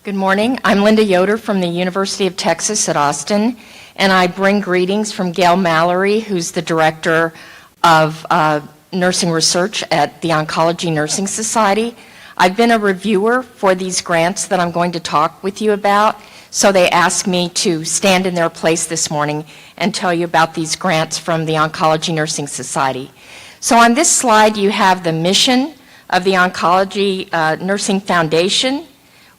Good morning. I'm Linda Yoder from the University of Texas at Austin, and I bring greetings from Gail Mallory, who's the Director of Nursing Research at the Oncology Nursing Society. I've been a reviewer for these grants that I'm going to talk with you about, so they asked me to stand in their place this morning and tell you about these grants from the Oncology Nursing Society. So on this slide, you have the mission of the Oncology Nursing Foundation,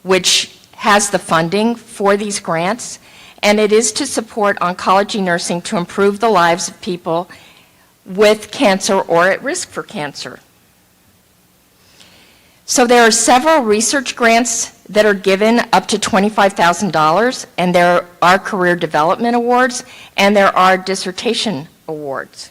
which has the funding for these grants, and it is to support oncology nursing to improve the lives of people with cancer or at risk for cancer. So there are several research grants that are given up to $25,000, and there are career development awards, and there are dissertation awards.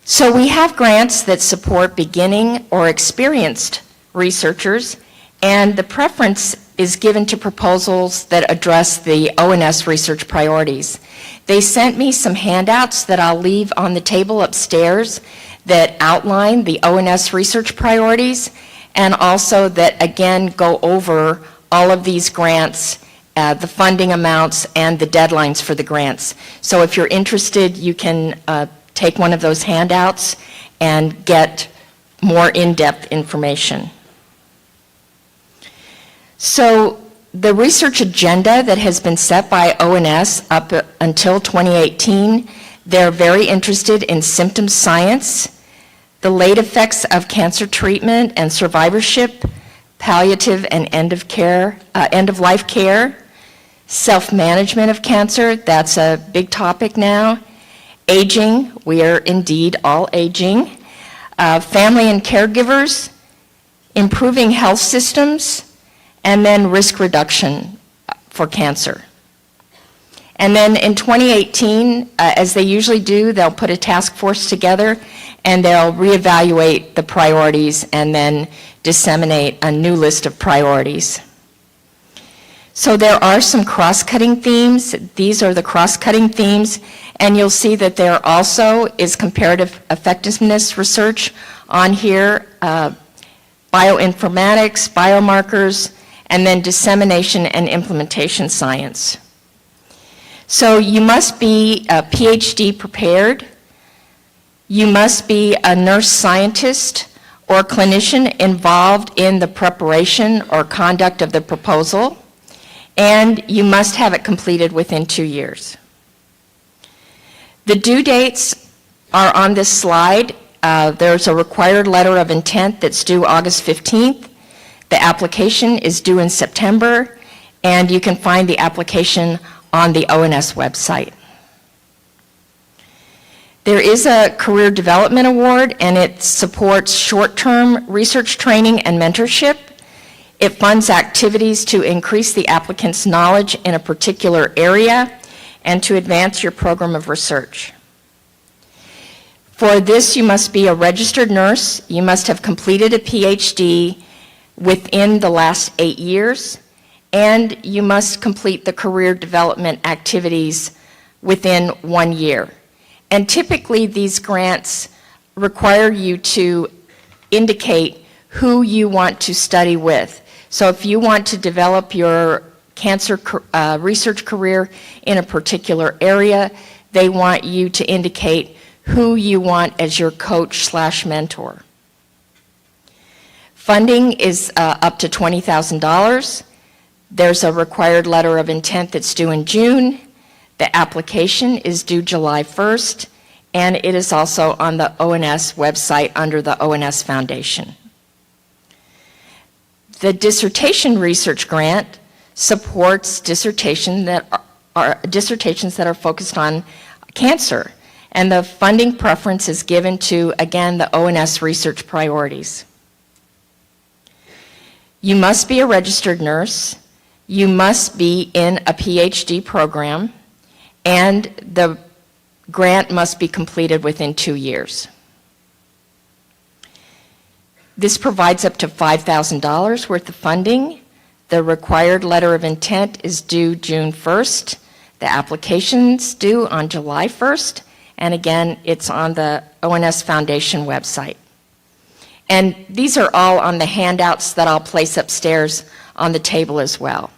So we have grants that support beginning or experienced researchers, and the preference is given to proposals that address the ONS research priorities. They sent me some handouts that I'll leave on the table upstairs that outline the ONS research priorities, and also that again go over all of these grants, the funding amounts, and the deadlines for the grants. So if you're interested, you can take one of those handouts and get more in-depth information. So the research agenda that has been set by ONS up until 2018, they're very interested in symptom science, the late effects of cancer treatment and survivorship, palliative and end-of-life care, self-management of cancer, that's a big topic now, aging, we are indeed all aging, family and caregivers, improving health systems, and then risk reduction for cancer. And then in 2018, as they usually do, they'll put a task force together and they'll reevaluate the priorities and then disseminate a new list of priorities. So there are some cross-cutting themes. These are the cross-cutting themes, and you'll see that there also is comparative effectiveness research on here, bioinformatics, biomarkers, and then dissemination and implementation science. So you must be a PhD prepared, you must be a nurse scientist or clinician involved in the preparation or conduct of the proposal, and you must have it completed within 2 years. The due dates are on this slide. There's a required letter of intent that's due August 15th. The application is due in September, and you can find the application on the ONS website. There is a career development award, and it supports short-term research training and mentorship. It funds activities to increase the applicant's knowledge in a particular area and to advance your program of research. For this, you must be a registered nurse, you must have completed a PhD within the last 8 years, and you must complete the career development activities within 1 year. And typically these grants require you to indicate who you want to study with. So if you want to develop your cancer research career in a particular area, they want you to indicate who you want as your coach/mentor. Funding is up to $20,000. There's a required letter of intent that's due in June. The application is due July 1st, and it is also on the ONS website under the ONS Foundation. The dissertation research grant supports dissertations that are focused on cancer, and the funding preference is given to, again, the ONS research priorities. You must be a registered nurse, you must be in a PhD program, and the grant must be completed within 2 years. This provides up to $5,000 worth of funding. The required letter of intent is due June 1st. The application's due on July 1st, and again, it's on the ONS Foundation website. And these are all on the handouts that I'll place upstairs on the table as well.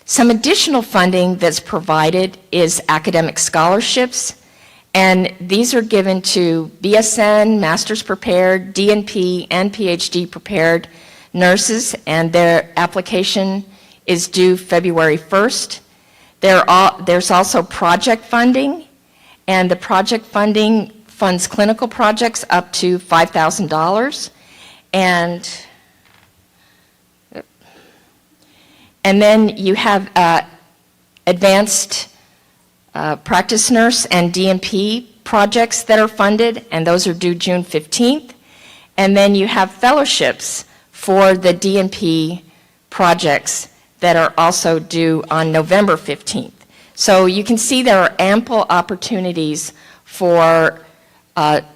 Some additional funding that's provided is academic scholarships, and these are given to BSN, Master's Prepared, DNP, and PhD Prepared nurses, and their application is due February 1st. There's also project funding, and the project funding funds clinical projects up to $5,000. And then you have advanced practice nurse and DNP projects that are funded, and those are due June 15th. And then you have fellowships for the DNP projects that are also due on November 15th. So you can see there are ample opportunities for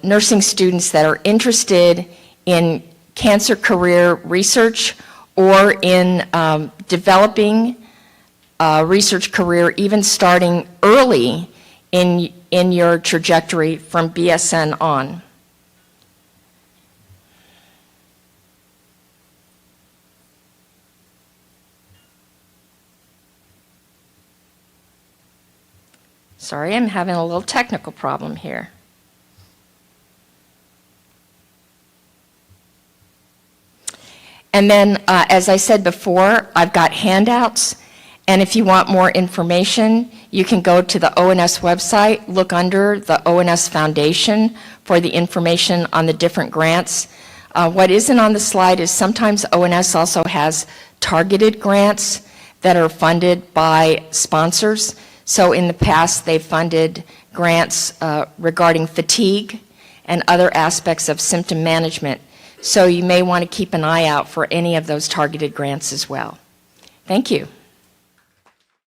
nursing students that are interested in cancer career research or in developing a research career, even starting early in your trajectory from BSN on. Sorry, I'm having a little technical problem here. And then, as I said before, I've got handouts, and if you want more information, you can go to the ONS website, look under the ONS Foundation for the information on the different grants. What isn't on the slide is sometimes ONS also has targeted grants that are funded by sponsors. So in the past, they've funded grants regarding fatigue and other aspects of symptom management. So you may want to keep an eye out for any of those targeted grants as well. Thank you.